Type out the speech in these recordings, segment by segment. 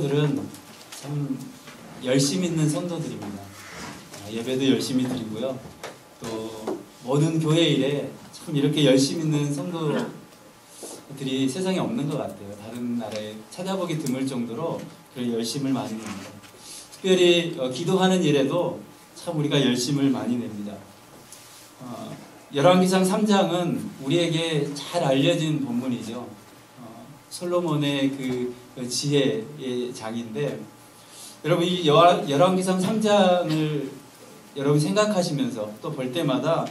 성도들은 참 열심 있는 성도들입니다. 예배도 열심히 드리고요. 또 모든 교회 일에 참 이렇게 열심 있는 성도들이 세상에 없는 것 같아요. 다른 나라에 찾아보기 드물 정도로 그런 열심을 많이 냅니다. 특별히 기도하는 일에도 참 우리가 열심을 많이 냅니다. 열왕기상 3장은 우리에게 잘 알려진 본문이죠. 솔로몬의 그 지혜의 장인데, 여러분 이 열왕기상 3장을 여러분 생각하시면서 또 볼 때마다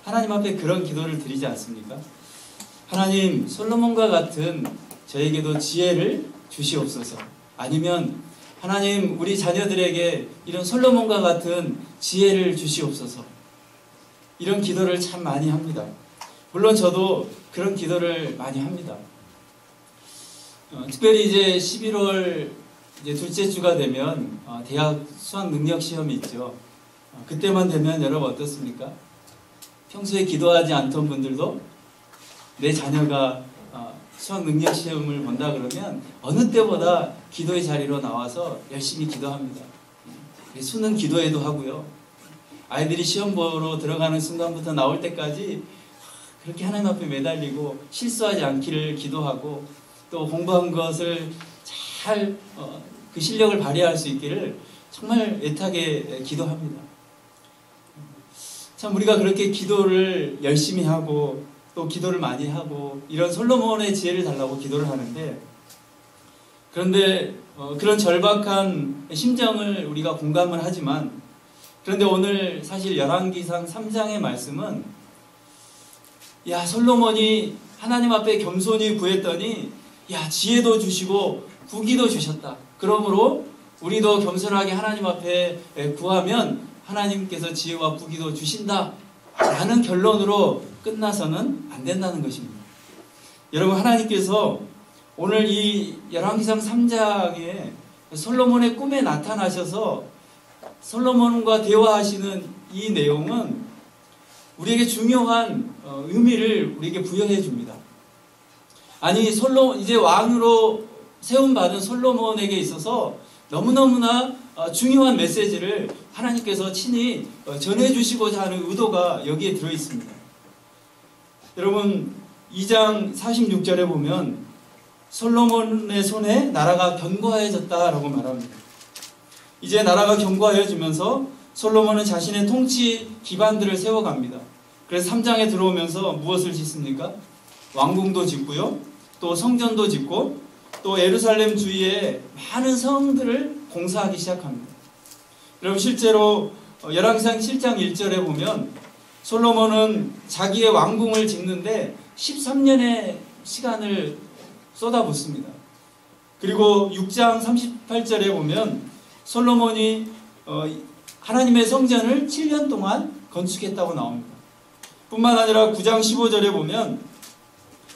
하나님 앞에 그런 기도를 드리지 않습니까? 하나님, 솔로몬과 같은 저에게도 지혜를 주시옵소서. 아니면 하나님, 우리 자녀들에게 이런 솔로몬과 같은 지혜를 주시옵소서. 이런 기도를 참 많이 합니다. 물론 저도 그런 기도를 많이 합니다. 특별히 이제 11월 이제 둘째 주가 되면 대학 수학 능력 시험이 있죠. 그때만 되면 여러분 어떻습니까? 평소에 기도하지 않던 분들도 내 자녀가 수학 능력 시험을 본다 그러면 어느 때보다 기도의 자리로 나와서 열심히 기도합니다. 수능 기도회도 하고요. 아이들이 시험 보러 들어가는 순간부터 나올 때까지 그렇게 하나님 앞에 매달리고 실수하지 않기를 기도하고, 또 공부한 것을 잘 그 실력을 발휘할 수 있기를 정말 애타게 기도합니다. 참 우리가 그렇게 기도를 열심히 하고 또 기도를 많이 하고 이런 솔로몬의 지혜를 달라고 기도를 하는데, 그런데 그런 절박한 심정을 우리가 공감을 하지만, 그런데 오늘 사실 열왕기상 3장의 말씀은 야, 솔로몬이 하나님 앞에 겸손히 구했더니 야, 지혜도 주시고 부귀도 주셨다. 그러므로 우리도 겸손하게 하나님 앞에 구하면 하나님께서 지혜와 부귀도 주신다 라는 결론으로 끝나서는 안 된다는 것입니다. 여러분, 하나님께서 오늘 이 열왕기상 3장에 솔로몬의 꿈에 나타나셔서 솔로몬과 대화하시는 이 내용은 우리에게 중요한 의미를 우리에게 부여해 줍니다. 아니, 이제 왕으로 세움받은 솔로몬에게 있어서 너무너무나 중요한 메시지를 하나님께서 친히 전해주시고자 하는 의도가 여기에 들어있습니다. 여러분, 2장 46절에 보면 솔로몬의 손에 나라가 견고해졌다라고 말합니다. 이제 나라가 견고해지면서 솔로몬은 자신의 통치 기반들을 세워갑니다. 그래서 3장에 들어오면서 무엇을 짓습니까? 왕궁도 짓고요, 또 성전도 짓고, 또 예루살렘 주위에 많은 성들을 공사하기 시작합니다. 여러분, 실제로 열왕기상 7장 1절에 보면 솔로몬은 자기의 왕궁을 짓는데 13년의 시간을 쏟아붓습니다. 그리고 6장 38절에 보면 솔로몬이 하나님의 성전을 7년 동안 건축했다고 나옵니다. 뿐만 아니라 9장 15절에 보면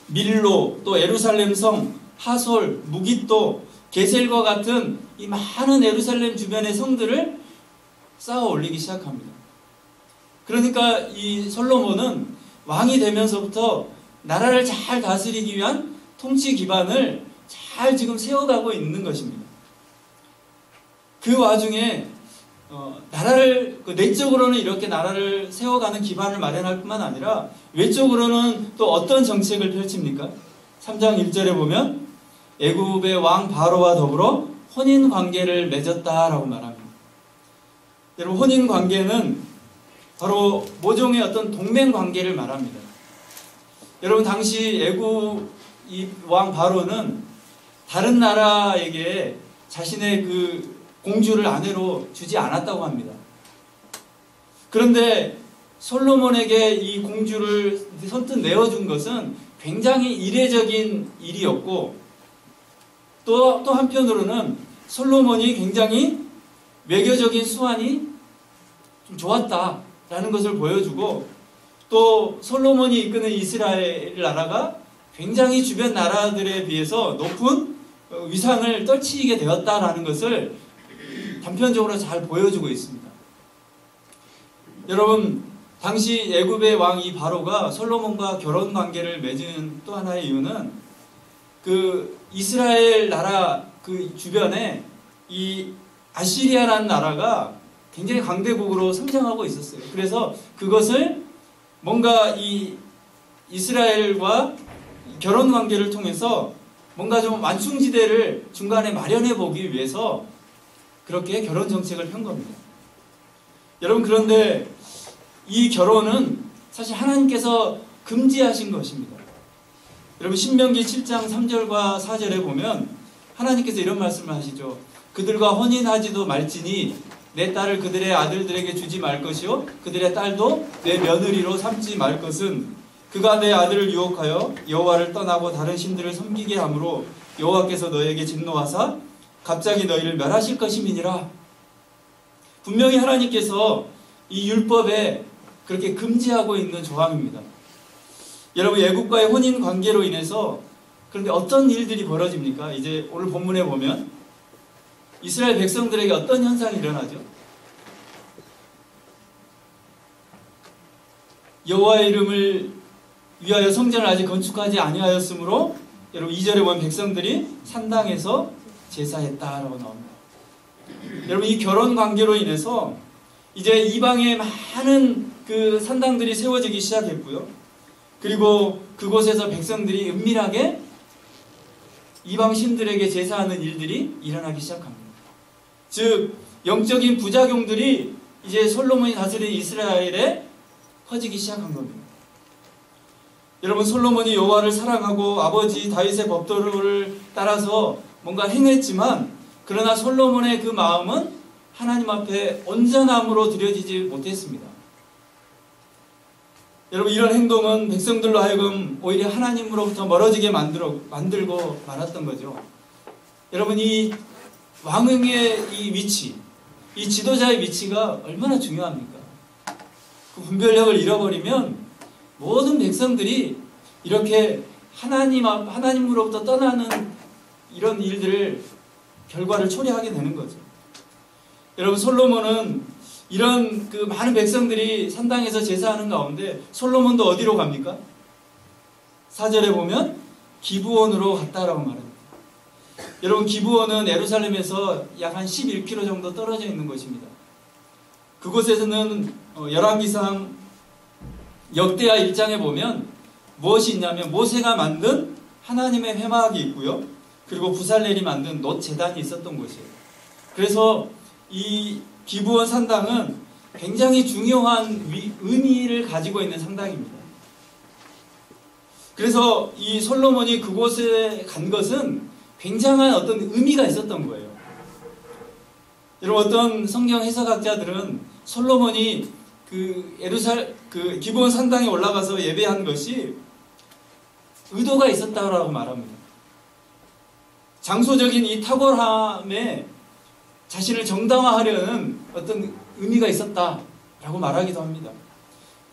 밀로, 또 예루살렘 성, 하솔, 무깃도, 게셀과 같은 이 많은 예루살렘 주변의 성들을 쌓아 올리기 시작합니다. 그러니까 이 솔로몬은 왕이 되면서부터 나라를 잘 다스리기 위한 통치 기반을 잘 지금 세워가고 있는 것입니다. 그 와중에 나라를 내적으로는 이렇게 나라를 세워가는 기반을 마련할 뿐만 아니라 외적으로는 또 어떤 정책을 펼칩니까? 3장 1절에 보면 애굽의 왕 바로와 더불어 혼인 관계를 맺었다라고 말합니다. 여러분, 혼인 관계는 바로 모종의 어떤 동맹 관계를 말합니다. 여러분, 당시 애굽 이 왕 바로는 다른 나라에게 자신의 그 공주를 아내로 주지 않았다고 합니다. 그런데 솔로몬에게 이 공주를 선뜻 내어준 것은 굉장히 이례적인 일이었고, 또 한편으로는 솔로몬이 굉장히 외교적인 수완이 좀 좋았다라는 것을 보여주고, 또 솔로몬이 이끄는 이스라엘 나라가 굉장히 주변 나라들에 비해서 높은 위상을 떨치게 되었다라는 것을 단편적으로 잘 보여주고 있습니다. 여러분, 당시 애굽의 왕 이 바로가 솔로몬과 결혼 관계를 맺은 또 하나의 이유는 그 이스라엘 나라 그 주변에 이 아시리아라는 나라가 굉장히 강대국으로 성장하고 있었어요. 그래서 그것을 뭔가 이 이스라엘과 결혼 관계를 통해서 뭔가 좀 완충지대를 중간에 마련해 보기 위해서 그렇게 결혼 정책을 편 겁니다. 여러분, 그런데 이 결혼은 사실 하나님께서 금지하신 것입니다. 여러분, 신명기 7장 3절과 4절에 보면 하나님께서 이런 말씀을 하시죠. 그들과 혼인하지도 말지니 내 딸을 그들의 아들들에게 주지 말 것이요 그들의 딸도 내 며느리로 삼지 말 것은 그가 내 아들을 유혹하여 여호와를 떠나고 다른 신들을 섬기게 하므로 여호와께서 너에게 진노하사 갑자기 너희를 멸하실 것임이니라. 분명히 하나님께서 이 율법에 그렇게 금지하고 있는 조항입니다. 여러분, 애국과의 혼인 관계로 인해서 그런데 어떤 일들이 벌어집니까? 이제 오늘 본문에 보면 이스라엘 백성들에게 어떤 현상이 일어나죠? 여호와의 이름을 위하여 성전을 아직 건축하지 아니하였으므로 여러분 2절에 보면 백성들이 산당에서 제사했다라고 나옵니다. 여러분, 이 결혼 관계로 인해서 이제 이방에 많은 그 산당들이 세워지기 시작했고요. 그리고 그곳에서 백성들이 은밀하게 이방 신들에게 제사하는 일들이 일어나기 시작합니다. 즉 영적인 부작용들이 이제 솔로몬이 다스린 이스라엘에 퍼지기 시작한 겁니다. 여러분, 솔로몬이 여호와를 사랑하고 아버지 다윗의 법도를 따라서 뭔가 행했지만 그러나 솔로몬의 그 마음은 하나님 앞에 온전함으로 드려지지 못했습니다. 여러분, 이런 행동은 백성들로 하여금 오히려 하나님으로부터 멀어지게 만들고 말았던 거죠. 여러분, 이 왕의 이 위치, 이 지도자의 위치가 얼마나 중요합니까? 그 분별력을 잃어버리면 모든 백성들이 이렇게 하나님으로부터 떠나는 이런 일들을 결과를 초래하게 되는 거죠. 여러분, 솔로몬은 이런 그 많은 백성들이 산당에서 제사하는 가운데 솔로몬도 어디로 갑니까? 4절에 보면 기브온으로 갔다라고 말합니다. 여러분, 기브온은 예루살렘에서 약 한 11km 정도 떨어져 있는 곳입니다. 그곳에서는 열왕기상 역대하 1장에 보면 무엇이 있냐면 모세가 만든 하나님의 회막이 있고요. 그리고 부살렐이 만든 놋 제단이 있었던 곳이에요. 그래서 이 기브온 산당은 굉장히 중요한 의미를 가지고 있는 산당입니다. 그래서 이 솔로몬이 그곳에 간 것은 굉장한 어떤 의미가 있었던 거예요. 여러분, 어떤 성경 해석학자들은 솔로몬이 그 기브온 산당에 올라가서 예배한 것이 의도가 있었다고 말합니다. 장소적인 이 탁월함에 자신을 정당화하려는 어떤 의미가 있었다라고 말하기도 합니다.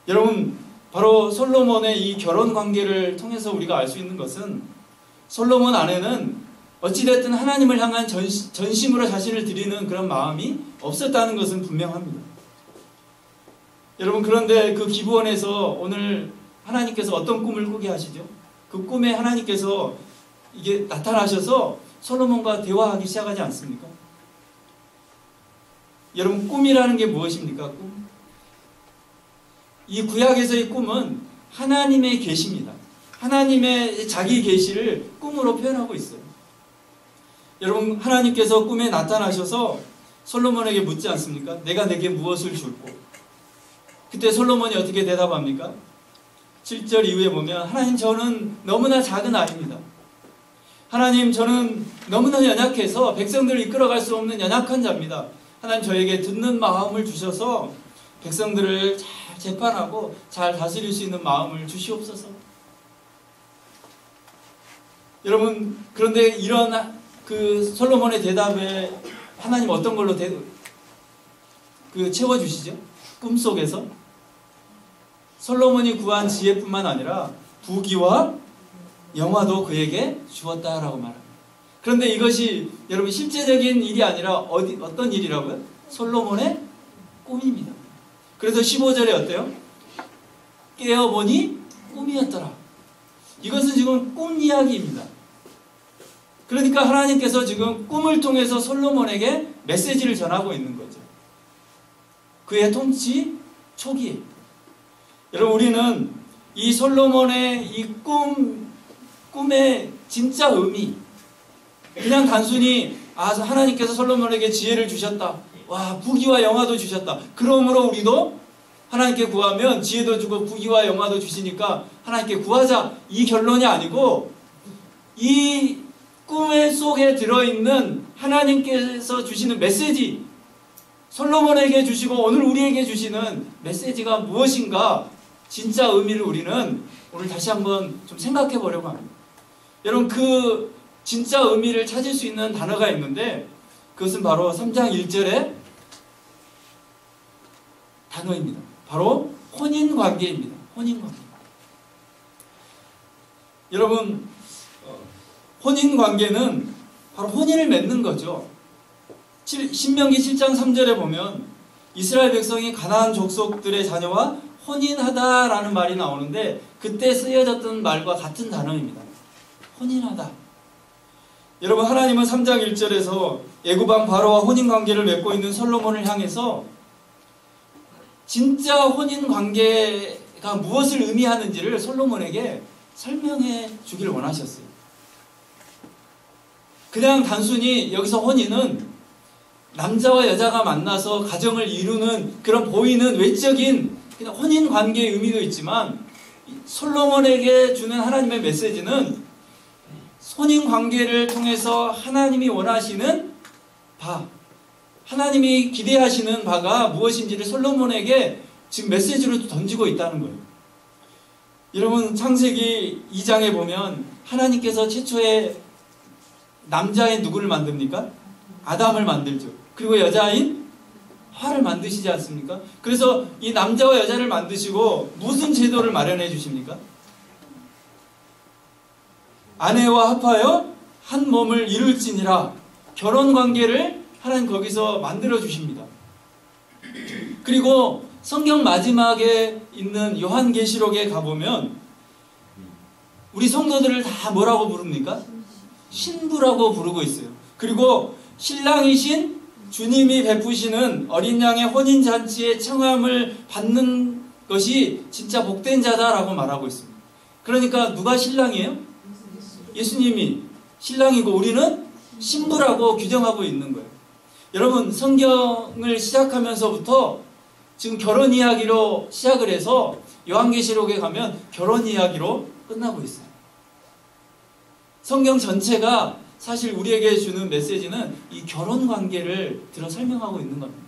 여러분, 바로 솔로몬의 이 결혼 관계를 통해서 우리가 알 수 있는 것은 솔로몬 안에는 어찌됐든 하나님을 향한 전심으로 자신을 드리는 그런 마음이 없었다는 것은 분명합니다. 여러분, 그런데 그 기브온에서 오늘 하나님께서 어떤 꿈을 꾸게 하시죠? 그 꿈에 하나님께서 이게 나타나셔서 솔로몬과 대화하기 시작하지 않습니까? 여러분, 꿈이라는 게 무엇입니까? 꿈? 이 구약에서의 꿈은 하나님의 계시입니다. 하나님의 자기 계시를 꿈으로 표현하고 있어요. 여러분, 하나님께서 꿈에 나타나셔서 솔로몬에게 묻지 않습니까? 내가 내게 무엇을 줄고? 그때 솔로몬이 어떻게 대답합니까? 7절 이후에 보면 하나님, 저는 너무나 작은 아이입니다. 하나님, 저는 너무나 연약해서 백성들을 이끌어갈 수 없는 연약한 자입니다. 하나님, 저에게 듣는 마음을 주셔서 백성들을 잘 재판하고 잘 다스릴 수 있는 마음을 주시옵소서. 여러분, 그런데 이런 그 솔로몬의 대답에 하나님 어떤 걸로 채워주시죠? 꿈속에서 솔로몬이 구한 지혜뿐만 아니라 부귀와 영화도 그에게 주었다라고 말합니다. 그런데 이것이 여러분 실제적인 일이 아니라 어떤 일이라고요? 솔로몬의 꿈입니다. 그래서 15절에 어때요? 깨어보니 꿈이었더라. 이것은 지금 꿈 이야기입니다. 그러니까 하나님께서 지금 꿈을 통해서 솔로몬에게 메시지를 전하고 있는 거죠. 그의 통치 초기에. 여러분, 우리는 이 솔로몬의 이 꿈의 진짜 의미, 그냥 단순히 하나님께서 솔로몬에게 지혜를 주셨다, 부귀와 영화도 주셨다, 그러므로 우리도 하나님께 구하면 지혜도 주고 부귀와 영화도 주시니까 하나님께 구하자, 이 결론이 아니고, 이 꿈의 속에 들어있는 하나님께서 주시는 메시지, 솔로몬에게 주시고 오늘 우리에게 주시는 메시지가 무엇인가, 진짜 의미를 우리는 오늘 다시 한번 좀 생각해 보려고 합니다. 여러분, 그 진짜 의미를 찾을 수 있는 단어가 있는데 그것은 바로 3장 1절의 단어입니다. 바로 혼인관계입니다. 혼인관계. 여러분, 혼인관계는 바로 혼인을 맺는 거죠. 신명기 7장 3절에 보면 이스라엘 백성이 가나안 족속들의 자녀와 혼인하다라는 말이 나오는데 그때 쓰여졌던 말과 같은 단어입니다. 혼인하다. 여러분, 하나님은 3장 1절에서 애굽왕 바로와 혼인관계를 맺고 있는 솔로몬을 향해서 진짜 혼인관계가 무엇을 의미하는지를 솔로몬에게 설명해 주기를 원하셨어요. 그냥 단순히 여기서 혼인은 남자와 여자가 만나서 가정을 이루는 그런 보이는 외적인 그냥 혼인관계의 의미도 있지만, 솔로몬에게 주는 하나님의 메시지는 혼인관계를 통해서 하나님이 원하시는 바, 하나님이 기대하시는 바가 무엇인지를 솔로몬에게 지금 메시지로 던지고 있다는 거예요. 여러분, 창세기 2장에 보면 하나님께서 최초에 남자인 누구를 만듭니까? 아담을 만들죠. 그리고 여자인 하와를 만드시지 않습니까? 그래서 이 남자와 여자를 만드시고 무슨 제도를 마련해 주십니까? 아내와 합하여 한 몸을 이룰지니라, 결혼관계를 하나님 거기서 만들어 주십니다. 그리고 성경 마지막에 있는 요한계시록에 가보면 우리 성도들을 다 뭐라고 부릅니까? 신부라고 부르고 있어요. 그리고 신랑이신 주님이 베푸시는 어린 양의 혼인잔치의 청함을 받는 것이 진짜 복된 자다라고 말하고 있습니다. 그러니까 누가 신랑이에요? 예수님이 신랑이고 우리는 신부라고 규정하고 있는 거예요. 여러분, 성경을 시작하면서부터 지금 결혼 이야기로 시작을 해서 요한계시록에 가면 결혼 이야기로 끝나고 있어요. 성경 전체가 사실 우리에게 주는 메시지는 이 결혼 관계를 들어 설명하고 있는 겁니다.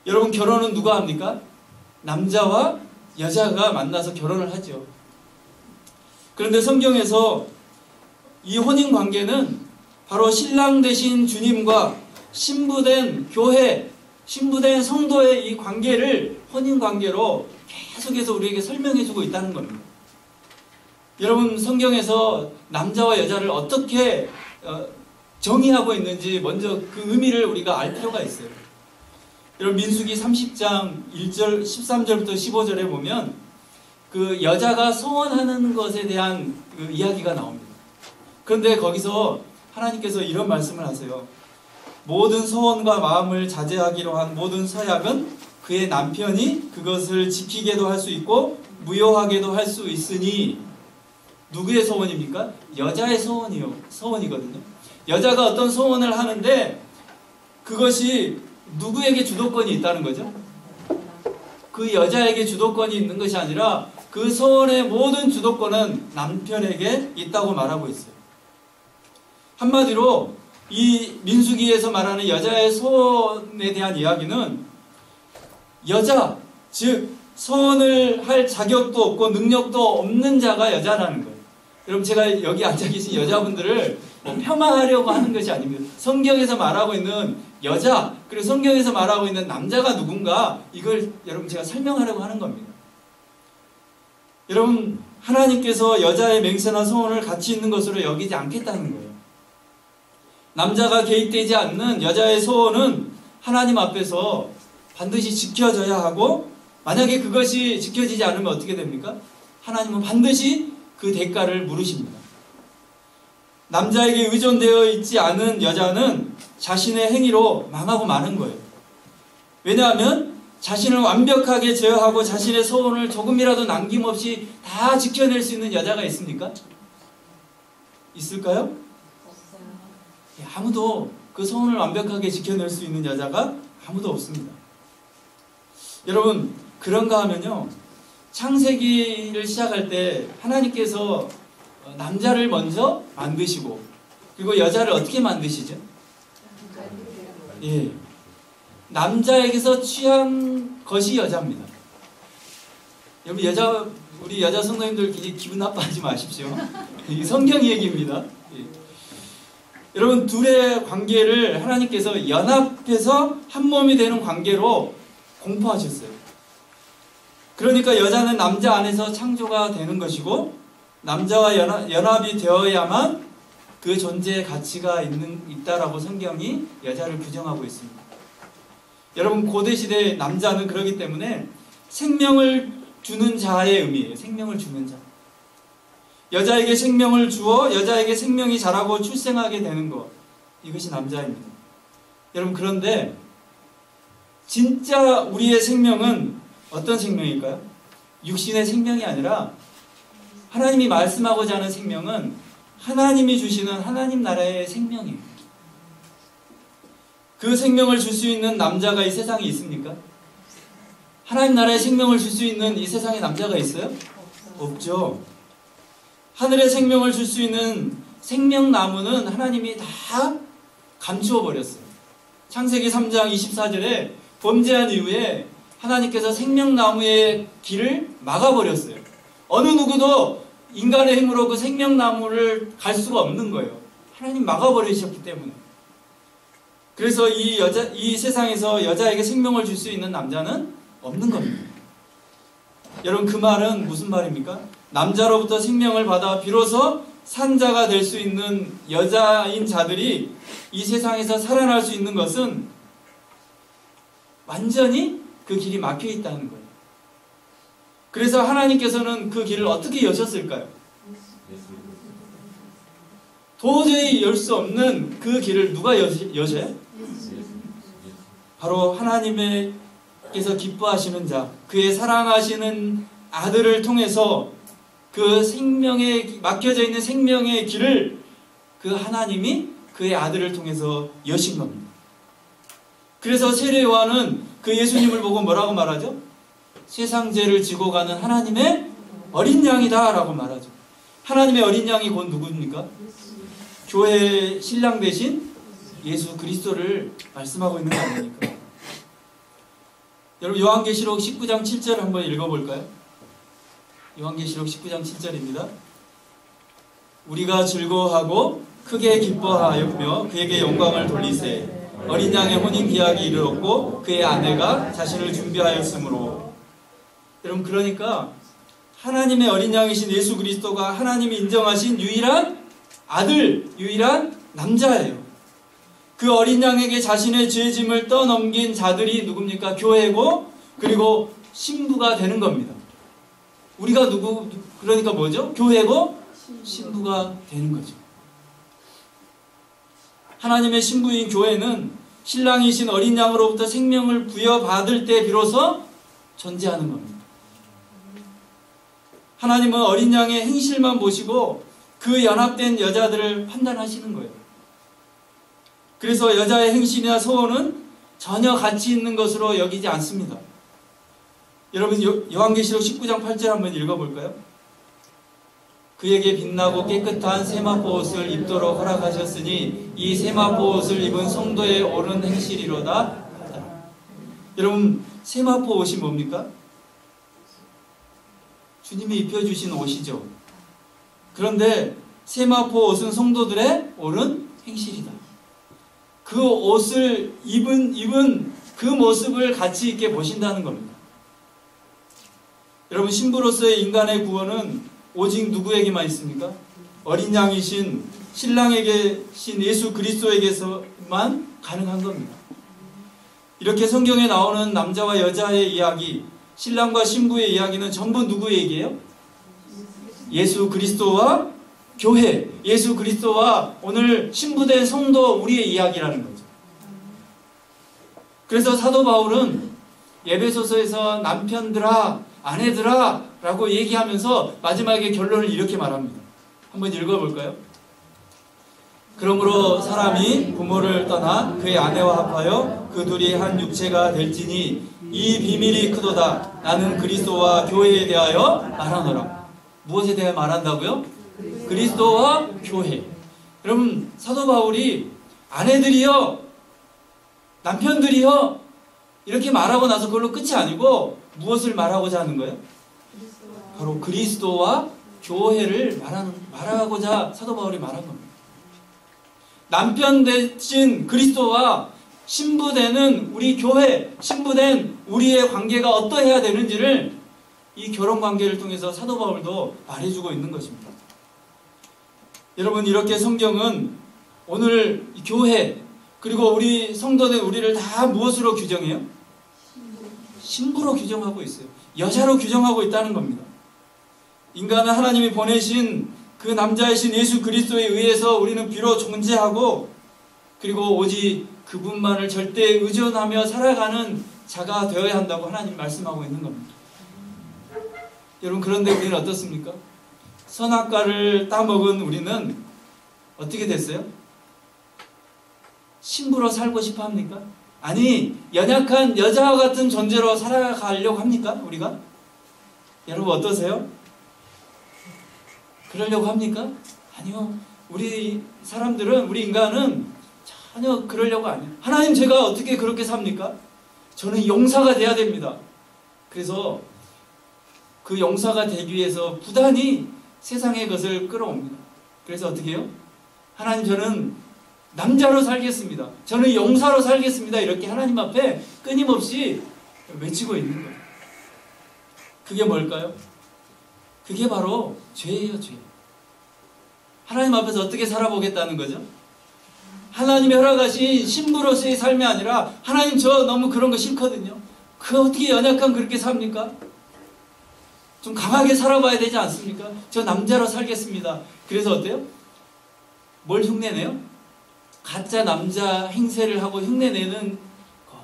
여러분, 결혼은 누가 합니까? 남자와 여자가 만나서 결혼을 하죠. 그런데 성경에서 이 혼인 관계는 바로 신랑 되신 주님과 신부된 교회, 신부된 성도의 이 관계를 혼인 관계로 계속해서 우리에게 설명해주고 있다는 겁니다. 여러분, 성경에서 남자와 여자를 어떻게 정의하고 있는지 먼저 그 의미를 우리가 알 필요가 있어요. 여러분, 민수기 30장 1절, 13절부터 15절에 보면 그 여자가 소원하는 것에 대한 그 이야기가 나옵니다. 그런데 거기서 하나님께서 이런 말씀을 하세요. 모든 소원과 마음을 자제하기로 한 모든 서약은 그의 남편이 그것을 지키게도 할 수 있고 무효하게도 할 수 있으니. 누구의 소원입니까? 여자의 소원이거든요. 여자가 어떤 소원을 하는데 그것이 누구에게 주도권이 있다는 거죠? 그 여자에게 주도권이 있는 것이 아니라 그 소원의 모든 주도권은 남편에게 있다고 말하고 있어요. 한마디로 이 민수기에서 말하는 여자의 소원에 대한 이야기는 여자, 즉 소원을 할 자격도 없고 능력도 없는 자가 여자라는 거예요. 여러분, 제가 여기 앉아 계신 여자분들을 폄하하려고 하는 것이 아닙니다. 성경에서 말하고 있는 여자, 그리고 성경에서 말하고 있는 남자가 누군가, 이걸 여러분 제가 설명하려고 하는 겁니다. 여러분, 하나님께서 여자의 맹세나 소원을 가치 있는 것으로 여기지 않겠다는 거예요. 남자가 개입되지 않는 여자의 소원은 하나님 앞에서 반드시 지켜져야 하고, 만약에 그것이 지켜지지 않으면 어떻게 됩니까? 하나님은 반드시 그 대가를 물으십니다. 남자에게 의존되어 있지 않은 여자는 자신의 행위로 망하고 마는 거예요. 왜냐하면 자신을 완벽하게 제어하고 자신의 소원을 조금이라도 남김없이 다 지켜낼 수 있는 여자가 있습니까? 있을까요? 아무도 그 소원을 완벽하게 지켜낼 수 있는 여자가 아무도 없습니다. 여러분, 그런가 하면요, 창세기를 시작할 때 하나님께서 남자를 먼저 만드시고, 그리고 여자를 어떻게 만드시죠? 예, 남자에게서 취한 것이 여자입니다. 여러분, 우리 여자 성도님들 기분 나빠하지 마십시오. 이 성경 얘기입니다. 예. 여러분, 둘의 관계를 하나님께서 연합해서 한 몸이 되는 관계로 공포하셨어요. 그러니까 여자는 남자 안에서 창조가 되는 것이고, 남자와 연합이 되어야만 그 존재의 가치가 있다라고 성경이 여자를 규정하고 있습니다. 여러분, 고대시대 남자는 그러기 때문에 생명을 주는 자의 의미예요. 생명을 주는 자. 여자에게 생명을 주어 여자에게 생명이 자라고 출생하게 되는 것, 이것이 남자입니다. 여러분, 그런데 진짜 우리의 생명은 어떤 생명일까요? 육신의 생명이 아니라 하나님이 말씀하고자 하는 생명은 하나님이 주시는 하나님 나라의 생명이에요. 그 생명을 줄 수 있는 남자가 이 세상에 있습니까? 하나님 나라의 생명을 줄 수 있는 이 세상에 남자가 있어요? 없죠. 하늘의 생명을 줄 수 있는 생명나무는 하나님이 다 감추어 버렸어요. 창세기 3장 24절에 범죄한 이후에 하나님께서 생명나무의 길을 막아버렸어요. 어느 누구도 인간의 힘으로 그 생명나무를 갈 수가 없는 거예요. 하나님 막아버리셨기 때문에. 그래서 이 세상에서 여자에게 생명을 줄 수 있는 남자는 없는 겁니다. 여러분, 그 말은 무슨 말입니까? 남자로부터 생명을 받아 비로소 산자가 될 수 있는 여자인 자들이 이 세상에서 살아날 수 있는 것은 완전히 그 길이 막혀 있다는 거예요. 그래서 하나님께서는 그 길을 어떻게 여셨을까요? 도저히 열 수 없는 그 길을 누가 여셔요? 바로 하나님께서 기뻐하시는 자, 그의 사랑하시는 아들을 통해서 그 생명에 막혀져 있는 생명의 길을 그 하나님이 그의 아들을 통해서 여신 겁니다. 그래서 세례 요한은 그 예수님을 보고 뭐라고 말하죠? 세상 죄를 지고 가는 하나님의 어린 양이다 라고 말하죠. 하나님의 어린 양이 곧 누구입니까? 교회의 신랑 대신 예수 그리스도를 말씀하고 있는 거 아닙니까? 여러분, 요한계시록 19장 7절 한번 읽어볼까요? 요한계시록 19장 7절입니다. 우리가 즐거워하고 크게 기뻐하였며 그에게 영광을 돌리세. 어린 양의 혼인 기약이 이르렀고 그의 아내가 자신을 준비하였으므로. 여러분, 그러니까 하나님의 어린 양이신 예수 그리스도가 하나님이 인정하신 유일한 아들, 유일한 남자예요. 그 어린 양에게 자신의 죄짐을 떠넘긴 자들이 누굽니까? 교회고, 그리고 신부가 되는 겁니다. 우리가 그러니까 뭐죠? 교회고 신부가 되는 거죠. 하나님의 신부인 교회는 신랑이신 어린 양으로부터 생명을 부여받을 때 비로소 존재하는 겁니다. 하나님은 어린 양의 행실만 보시고 그 연합된 여자들을 판단하시는 거예요. 그래서 여자의 행실이나 소원은 전혀 가치 있는 것으로 여기지 않습니다. 여러분, 요한계시록 19장 8절 한번 읽어볼까요? 그에게 빛나고 깨끗한 세마포 옷을 입도록 허락하셨으니 이 세마포 옷을 입은 성도의 옳은 행실이로다. 여러분, 세마포 옷이 뭡니까? 주님이 입혀주신 옷이죠. 그런데 세마포 옷은 성도들의 옳은 행실이다. 그 옷을 입은 그 모습을 가치 있게 보신다는 겁니다. 여러분, 신부로서의 인간의 구원은 오직 누구에게만 있습니까? 어린 양이신 신랑에게신 예수 그리스도에게서만 가능한 겁니다. 이렇게 성경에 나오는 남자와 여자의 이야기, 신랑과 신부의 이야기는 전부 누구 얘기예요? 예수 그리스도와 교회, 예수 그리스도와 오늘 신부된 성도 우리의 이야기라는 거죠. 그래서 사도 바울은 에베소서에서 남편들아, 아내들아 라고 얘기하면서 마지막에 결론을 이렇게 말합니다. 한번 읽어볼까요? 그러므로 사람이 부모를 떠나 그의 아내와 합하여 그 둘이 한 육체가 될지니 이 비밀이 크도다. 나는 그리스도와 교회에 대하여 말하노라. 무엇에 대해 말한다고요? 그리스도와 교회. 여러분, 사도 바울이 아내들이여, 남편들이여 이렇게 말하고 나서 그걸로 끝이 아니고 무엇을 말하고자 하는 거예요? 바로 그리스도와 교회를 말하고자 사도 바울이 말한 겁니다. 남편 대신 그리스도와 신부되는 우리 교회, 신부된 우리의 관계가 어떠해야 되는지를 이 결혼 관계를 통해서 사도 바울도 말해주고 있는 것입니다. 여러분, 이렇게 성경은 오늘 교회 그리고 우리 성도된 우리를 다 무엇으로 규정해요? 신부로 규정하고 있어요. 여자로 규정하고 있다는 겁니다. 인간은 하나님이 보내신 그 남자이신 예수 그리스도에 의해서 우리는 비로 존재하고 그리고 오직 그분만을 절대 의존하며 살아가는 자가 되어야 한다고 하나님 말씀하고 있는 겁니다. 여러분, 그런데 우리는 어떻습니까? 선악과를 따먹은 우리는 어떻게 됐어요? 신부로 살고 싶어 합니까? 아니, 연약한 여자와 같은 존재로 살아가려고 합니까? 우리가? 여러분 어떠세요? 그러려고 합니까? 아니요. 우리 사람들은, 우리 인간은 전혀 그러려고 안 해요. 하나님, 제가 어떻게 그렇게 삽니까? 저는 용사가 돼야 됩니다. 그래서 그 용사가 되기 위해서 부단히 세상의 것을 끌어옵니다. 그래서 어떻게 해요? 하나님, 저는 남자로 살겠습니다. 저는 용사로 살겠습니다. 이렇게 하나님 앞에 끊임없이 외치고 있는 거예요. 그게 뭘까요? 그게 바로 죄예요, 죄. 하나님 앞에서 어떻게 살아보겠다는 거죠? 하나님이 허락하신 신부로서의 삶이 아니라, 하나님, 저 너무 그런 거 싫거든요. 그 어떻게 연약한 그렇게 삽니까? 좀 강하게 살아봐야 되지 않습니까? 저 남자로 살겠습니다. 그래서 어때요? 뭘 흉내내요? 가짜 남자 행세를 하고 흉내내는 것.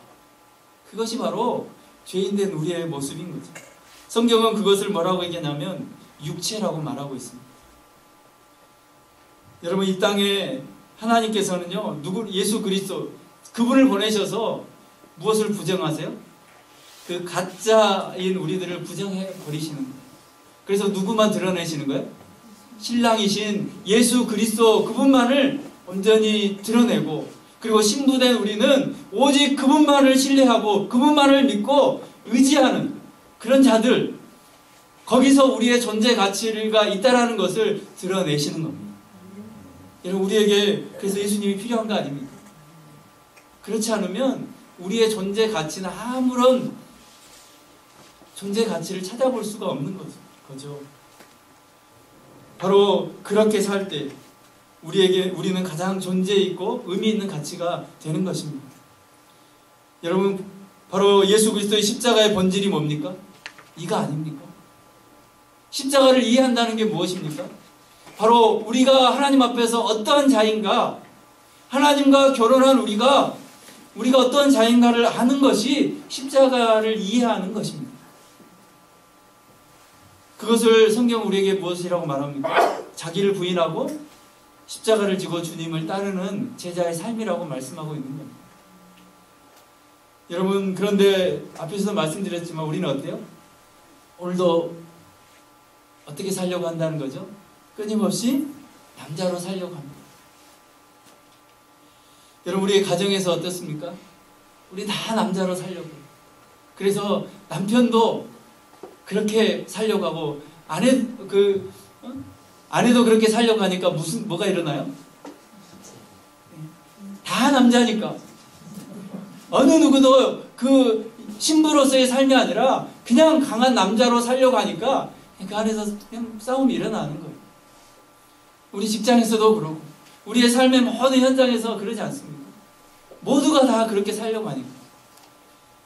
그것이 바로 죄인된 우리의 모습인 거죠. 성경은 그것을 뭐라고 얘기하냐면 육체라고 말하고 있습니다. 여러분, 이 땅에 하나님께서는요, 예수 그리스도 그분을 보내셔서 무엇을 부정하세요? 그 가짜인 우리들을 부정해 버리시는 거예요. 그래서 누구만 드러내시는 거예요? 신랑이신 예수 그리스도 그분만을 온전히 드러내고, 그리고 신부된 우리는 오직 그분만을 신뢰하고 그분만을 믿고 의지하는 그런 자들, 거기서 우리의 존재 가치가 있다라는 것을 드러내시는 겁니다. 여러분, 우리에게 그래서 예수님이 필요한 거 아닙니까? 그렇지 않으면 우리의 존재 가치는 아무런 존재 가치를 찾아볼 수가 없는 거죠. 바로 그렇게 살 때 우리는 가장 존재 있고 의미 있는 가치가 되는 것입니다. 여러분, 바로 예수 그리스도의 십자가의 본질이 뭡니까? 이거 아닙니까? 십자가를 이해한다는 게 무엇입니까? 바로 우리가 하나님 앞에서 어떠한 자인가, 하나님과 결혼한 우리가 어떠한 자인가를 아는 것이 십자가를 이해하는 것입니다. 그것을 성경은 우리에게 무엇이라고 말합니까? 자기를 부인하고 십자가를 지고 주님을 따르는 제자의 삶이라고 말씀하고 있는 겁니다. 여러분, 그런데 앞에서도 말씀드렸지만 우리는 어때요? 오늘도 어떻게 살려고 한다는 거죠? 끊임없이 남자로 살려고 합니다. 여러분, 우리의 가정에서 어떻습니까? 우리 다 남자로 살려고 해요. 그래서 남편도 그렇게 살려고 하고 아내도 그렇게 살려고 하니까 뭐가 일어나요? 다 남자니까 어느 누구도 그 신부로서의 삶이 아니라 그냥 강한 남자로 살려고 하니까 그 안에서 그냥 싸움이 일어나는 거예요. 우리 직장에서도 그러고 우리의 삶의 모든 현장에서 그러지 않습니까? 모두가 다 그렇게 살려고 하니까.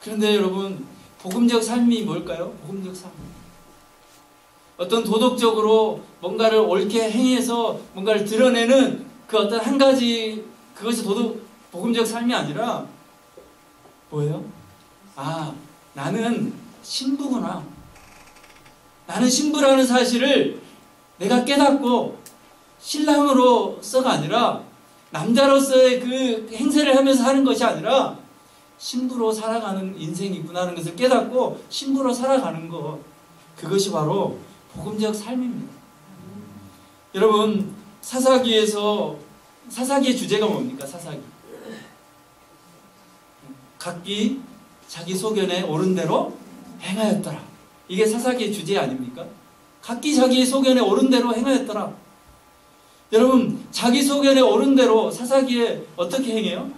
그런데 여러분, 복음적 삶이 뭘까요? 복음적 삶. 어떤 도덕적으로 뭔가를 옳게 행해서 뭔가를 드러내는 그 어떤 한 가지, 그것이 복음적 삶이 아니라 뭐예요? 아, 나는 신부구나. 나는 신부라는 사실을 내가 깨닫고 신랑으로서가 아니라 남자로서의 그 행세를 하면서 하는 것이 아니라 신부로 살아가는 인생이 있구나 하는 것을 깨닫고 신부로 살아가는 것, 그것이 바로 복음적 삶입니다. 여러분, 사사기의 주제가 뭡니까? 사사기. 각기 자기 소견에 옳은 대로 행하였더라. 이게 사사기의 주제 아닙니까? 각기 자기 소견에 옳은 대로 행하였더라. 여러분, 자기 소견에 옳은 대로 사사기에 어떻게 행해요?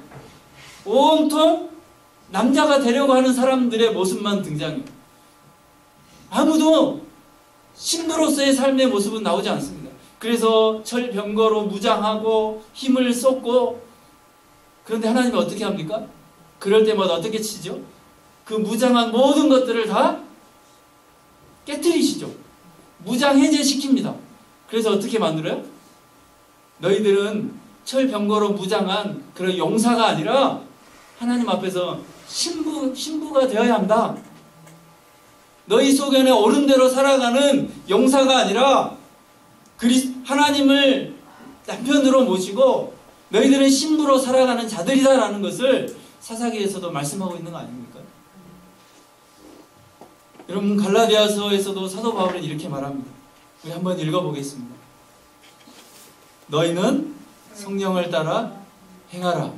온통 남자가 되려고 하는 사람들의 모습만 등장해요. 아무도 신부로서의 삶의 모습은 나오지 않습니다. 그래서 철병거로 무장하고 힘을 쏟고, 그런데 하나님이 어떻게 합니까? 그럴 때마다 어떻게 치죠? 그 무장한 모든 것들을 다 깨트리시죠. 무장 해제시킵니다. 그래서 어떻게 만들어요? 너희들은 철병거로 무장한 그런 용사가 아니라 하나님 앞에서 신부가 되어야 한다. 너희 소견에 옳은 대로 살아가는 용사가 아니라 하나님을 남편으로 모시고 너희들은 신부로 살아가는 자들이다라는 것을 사사기에서도 말씀하고 있는 거 아닙니까? 여러분, 갈라디아서에서도 사도 바울은 이렇게 말합니다. 우리 한번 읽어보겠습니다. 너희는 성령을 따라 행하라.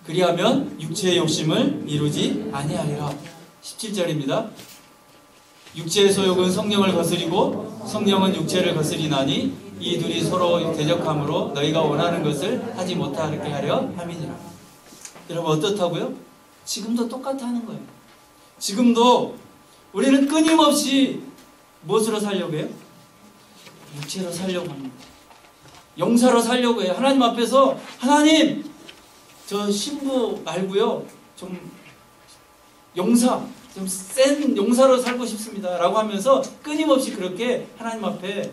그리하면 육체의 욕심을 이루지 아니하리라. 17절입니다. 육체의 소욕은 성령을 거스리고 성령은 육체를 거스리나니 이 둘이 서로 대적함으로 너희가 원하는 것을 하지 못하게 하려 함이니라. 여러분, 어떻다고요? 지금도 똑같아 하는 거예요. 지금도 우리는 끊임없이 무엇으로 살려고 해요? 육체로 살려고 합니다. 용사로 살려고 해요. 하나님 앞에서 하나님, 저 신부 말고요, 좀 용사, 좀 센 용사로 살고 싶습니다 라고 하면서 끊임없이 그렇게 하나님 앞에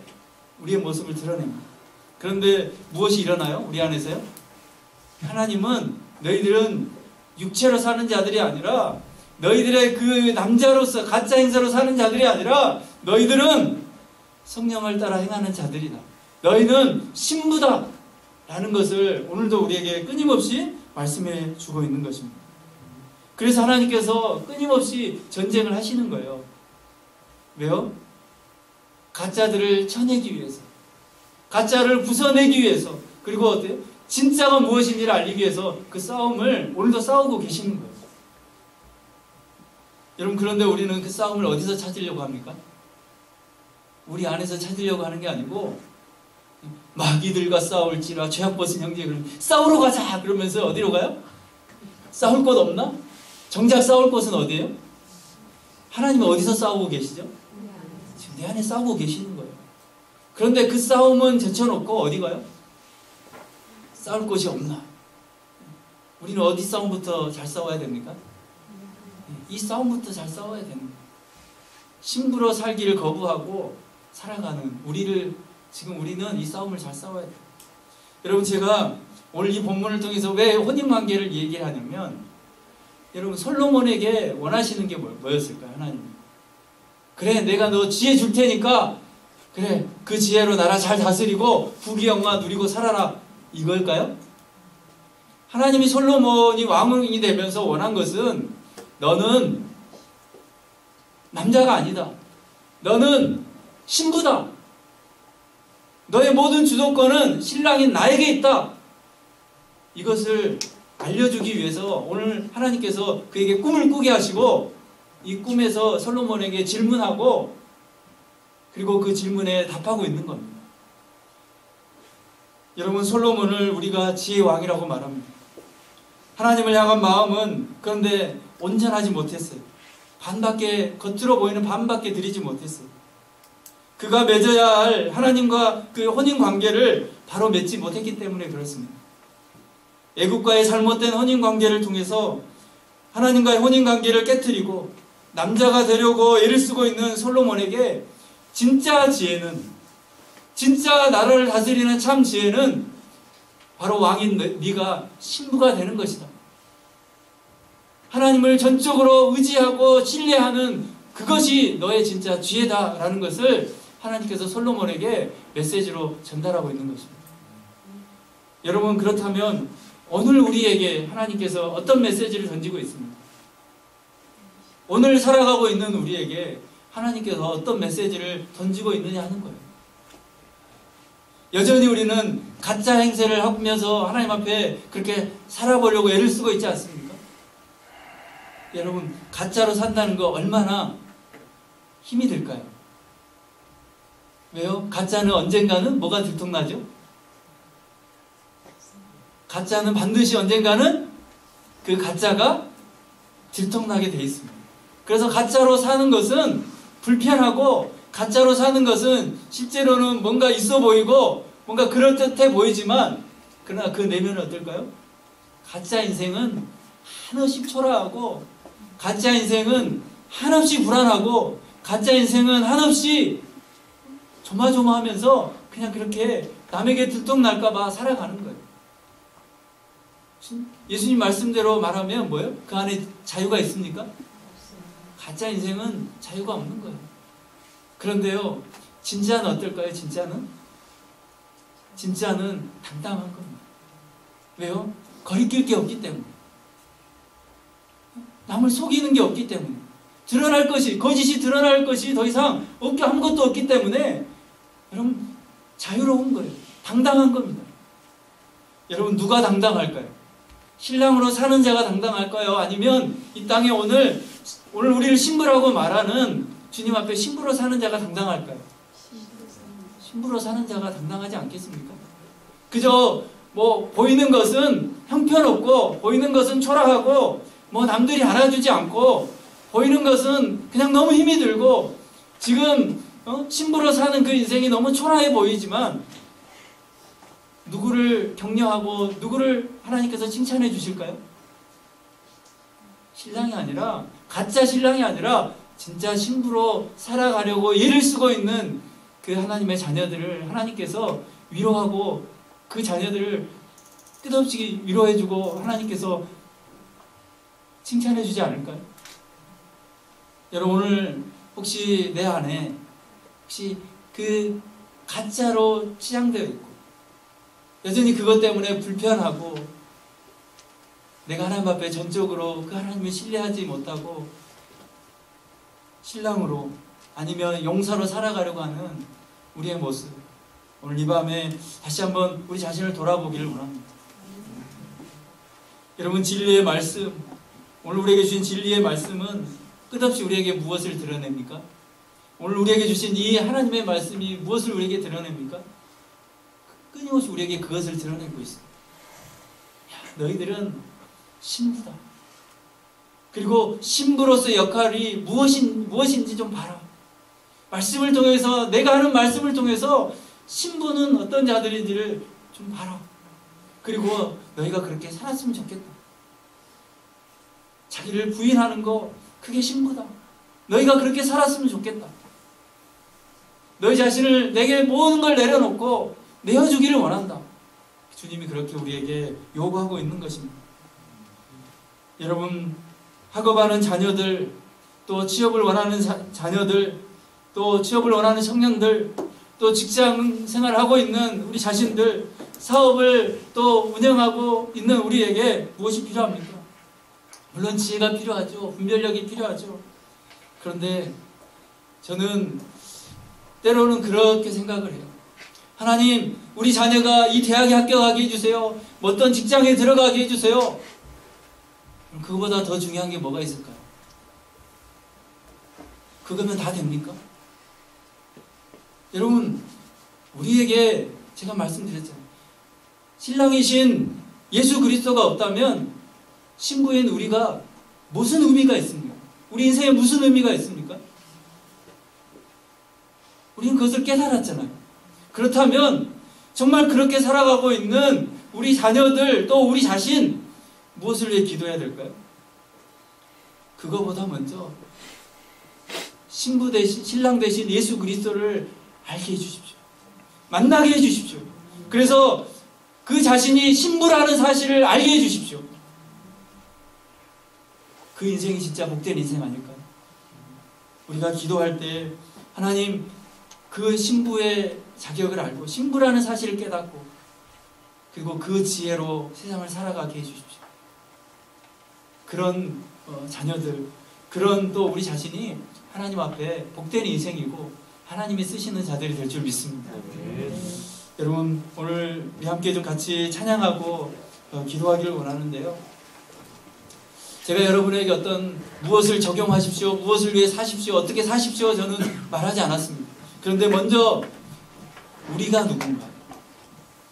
우리의 모습을 드러냅니다. 그런데 무엇이 일어나요? 우리 안에서요? 하나님은 너희들은 육체로 사는 자들이 아니라, 너희들의 그 남자로서 가짜 행사로 사는 자들이 아니라 너희들은 성령을 따라 행하는 자들이다. 너희는 신부다 라는 것을 오늘도 우리에게 끊임없이 말씀해 주고 있는 것입니다. 그래서 하나님께서 끊임없이 전쟁을 하시는 거예요. 왜요? 가짜들을 쳐내기 위해서, 가짜를 부숴내기 위해서, 그리고 어때요? 진짜가 무엇인지를 알리기 위해서 그 싸움을 오늘도 싸우고 계시는 거예요. 여러분, 그런데 우리는 그 싸움을 어디서 찾으려고 합니까? 우리 안에서 찾으려고 하는 게 아니고, 마귀들과 싸울지라 죄악 벗은 형제, 그러면 싸우러 가자 그러면서 어디로 가요? 싸울 곳 없나? 정작 싸울 곳은 어디예요? 하나님은 어디서 싸우고 계시죠? 지금 내 안에 싸우고 계시는 거예요. 그런데 그 싸움은 제쳐놓고 어디 가요? 싸울 곳이 없나? 우리는 어디 싸움부터 잘 싸워야 됩니까? 이 싸움부터 잘 싸워야 됩니다. 신부로 살기를 거부하고 살아가는 지금 우리는 이 싸움을 잘 싸워야 돼요. 여러분, 제가 오늘 이 본문을 통해서 왜 혼인관계를 얘기를 하냐면, 여러분, 솔로몬에게 원하시는 게 뭐였을까요? 하나님, 그래, 내가 너 지혜 줄 테니까 그래, 그 지혜로 나라 잘 다스리고 부귀영화 누리고 살아라, 이걸까요? 하나님이 솔로몬이 왕이 되면서 원한 것은, 너는 남자가 아니다. 너는 신부다. 너의 모든 주도권은 신랑인 나에게 있다. 이것을 알려주기 위해서 오늘 하나님께서 그에게 꿈을 꾸게 하시고, 이 꿈에서 솔로몬에게 질문하고, 그리고 그 질문에 답하고 있는 겁니다. 여러분, 솔로몬을 우리가 지혜의 왕이라고 말합니다. 하나님을 향한 마음은 그런데 온전하지 못했어요. 겉으로 보이는 반밖에 드리지 못했어요. 그가 맺어야 할 하나님과 그 혼인관계를 바로 맺지 못했기 때문에 그렇습니다. 애굽과의 잘못된 혼인관계를 통해서 하나님과의 혼인관계를 깨트리고 남자가 되려고 애를 쓰고 있는 솔로몬에게 진짜 지혜는, 진짜 나라를 다스리는 참 지혜는 바로 왕인 네가 신부가 되는 것이다. 하나님을 전적으로 의지하고 신뢰하는 그것이 너의 진짜 지혜다라는 것을 하나님께서 솔로몬에게 메시지로 전달하고 있는 것입니다. 여러분, 그렇다면 오늘 우리에게 하나님께서 어떤 메시지를 던지고 있습니까? 오늘 살아가고 있는 우리에게 하나님께서 어떤 메시지를 던지고 있느냐 하는 거예요. 여전히 우리는 가짜 행세를 하면서 하나님 앞에 그렇게 살아보려고 애를 쓰고 있지 않습니까? 여러분, 가짜로 산다는 거 얼마나 힘이 들까요? 왜요? 가짜는 언젠가는 뭐가 들통나죠? 가짜는 반드시 언젠가는 그 가짜가 들통나게 돼 있습니다. 그래서 가짜로 사는 것은 불편하고, 가짜로 사는 것은 실제로는 뭔가 있어 보이고 뭔가 그럴듯해 보이지만, 그러나 그 내면은 어떨까요? 가짜 인생은 한없이 초라하고, 가짜 인생은 한없이 불안하고, 가짜 인생은 한없이 조마조마하면서 그냥 그렇게 남에게 들통날까봐 살아가는 거예요. 예수님 말씀대로 말하면 뭐예요? 그 안에 자유가 있습니까? 가짜 인생은 자유가 없는 거예요. 그런데요, 진짜는 어떨까요? 진짜는 당당한 겁니다. 왜요? 거리낄 게 없기 때문에. 남을 속이는 게 없기 때문에. 드러날 것이, 거짓이 드러날 것이 더 이상 아무것도 없기 때문에 여러분, 자유로운 거예요. 당당한 겁니다. 여러분, 누가 당당할까요? 신랑으로 사는 자가 당당할까요? 아니면 이 땅에 오늘 우리를 신부라고 말하는 주님 앞에 신부로 사는 자가 당당할까요? 신부로 사는 자가 당당하지 않겠습니까? 그저 보이는 것은 형편없고, 보이는 것은 초라하고, 남들이 알아주지 않고, 보이는 것은 그냥 너무 힘이 들고, 지금 신부로 사는 그 인생이 너무 초라해 보이지만, 누구를 격려하고 누구를 하나님께서 칭찬해 주실까요? 신랑이 아니라, 가짜 신랑이 아니라 진짜 신부로 살아가려고 애를 쓰고 있는 그 하나님의 자녀들을 하나님께서 위로하고, 그 자녀들을 끝없이 위로해주고 하나님께서 칭찬해 주지 않을까요? 여러분, 오늘 혹시 내 안에 혹시 그 가짜로 치장되어 있고, 여전히 그것 때문에 불편하고, 내가 하나님 앞에 전적으로 그 하나님을 신뢰하지 못하고 신랑으로 아니면 용사로 살아가려고 하는 우리의 모습, 오늘 이 밤에 다시 한번 우리 자신을 돌아보기를 원합니다. 여러분, 진리의 말씀, 오늘 우리에게 주신 진리의 말씀은 끝없이 우리에게 무엇을 드러냅니까? 오늘 우리에게 주신 이 하나님의 말씀이 무엇을 우리에게 드러냅니까? 끊임없이 우리에게 그것을 드러내고 있어요. 너희들은 신부다. 그리고 신부로서의 역할이 무엇인지 좀 봐라. 말씀을 통해서, 내가 하는 말씀을 통해서 신부는 어떤 자들인지를 좀 봐라. 그리고 너희가 그렇게 살았으면 좋겠다. 자기를 부인하는 거, 그게 신부다. 너희가 그렇게 살았으면 좋겠다. 너희 자신을 내게 모든 걸 내려놓고 내어주기를 원한다. 주님이 그렇게 우리에게 요구하고 있는 것입니다. 여러분, 학업하는 자녀들, 또 취업을 원하는 자녀들, 또 취업을 원하는 청년들, 또 직장 생활을 하고 있는 우리 자신들, 사업을 또 운영하고 있는 우리에게 무엇이 필요합니까? 물론 지혜가 필요하죠. 분별력이 필요하죠. 그런데 저는 때로는 그렇게 생각을 해요. 하나님, 우리 자녀가 이 대학에 합격하게 해주세요. 어떤 직장에 들어가게 해주세요. 그거보다 더 중요한 게 뭐가 있을까요? 그거면 다 됩니까? 여러분, 우리에게 제가 말씀드렸잖아요. 신랑이신 예수 그리스도가 없다면 신부인 우리가 무슨 의미가 있습니까? 우리 인생에 무슨 의미가 있습니까? 우리는 그것을 깨달았잖아요. 그렇다면 정말 그렇게 살아가고 있는 우리 자녀들, 또 우리 자신, 무엇을 위해 기도해야 될까요? 그거보다 먼저 신부 대신 신랑 대신 예수 그리스도를 알게 해주십시오. 만나게 해주십시오. 그래서 그 자신이 신부라는 사실을 알게 해주십시오. 그 인생이 진짜 복된 인생 아닐까요? 우리가 기도할 때 하나님 그 신부의 자격을 알고 신부라는 사실을 깨닫고 그리고 그 지혜로 세상을 살아가게 해주십시오. 그런 자녀들, 그런 또 우리 자신이 하나님 앞에 복된 인생이고 하나님이 쓰시는 자들이 될 줄 믿습니다. 여러분 오늘 우리 함께 좀 같이 찬양하고 기도하기를 원하는데요. 제가 여러분에게 어떤 무엇을 적용하십시오, 무엇을 위해 사십시오, 어떻게 사십시오 저는 말하지 않았습니다. 그런데 먼저 우리가 누군가,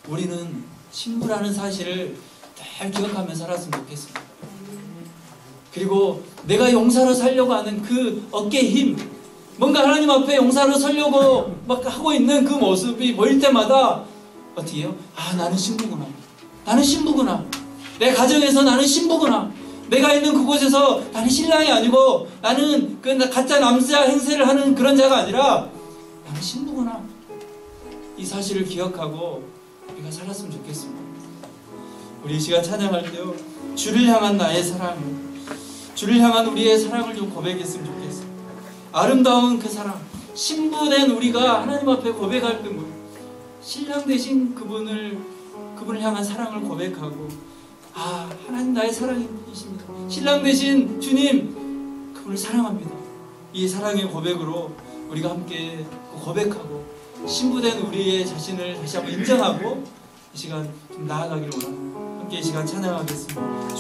우리는 신부라는 사실을 잘 기억하며 살았으면 좋겠습니다. 그리고 내가 용사로 살려고 하는 그 어깨 힘, 뭔가 하나님 앞에 용사로 서려고 막 하고 있는 그 모습이 보일 때마다 어떻게 해요? 아, 나는 신부구나. 나는 신부구나. 내 가정에서 나는 신부구나. 내가 있는 그곳에서 나는 신랑이 아니고 나는 그 가짜 남자 행세를 하는 그런 자가 아니라 나는 신부구나. 이 사실을 기억하고 우리가 살았으면 좋겠습니다. 우리 이 시간 찬양할 때요, 주를 향한 나의 사랑, 주를 향한 우리의 사랑을 좀 고백했으면 좋겠어요. 아름다운 그 사랑, 신부된 우리가 하나님 앞에 고백할 때 신랑 되신 그분을 향한 사랑을 고백하고, 아, 하나님 나의 사랑이십니다. 신랑 되신 주님, 그분을 사랑합니다. 이 사랑의 고백으로 우리가 함께 고백하고 신부된 우리의 자신을 다시 한번 인정하고 이 시간 좀 나아가기를 원합니다. 함께 이 시간 찬양하겠습니다.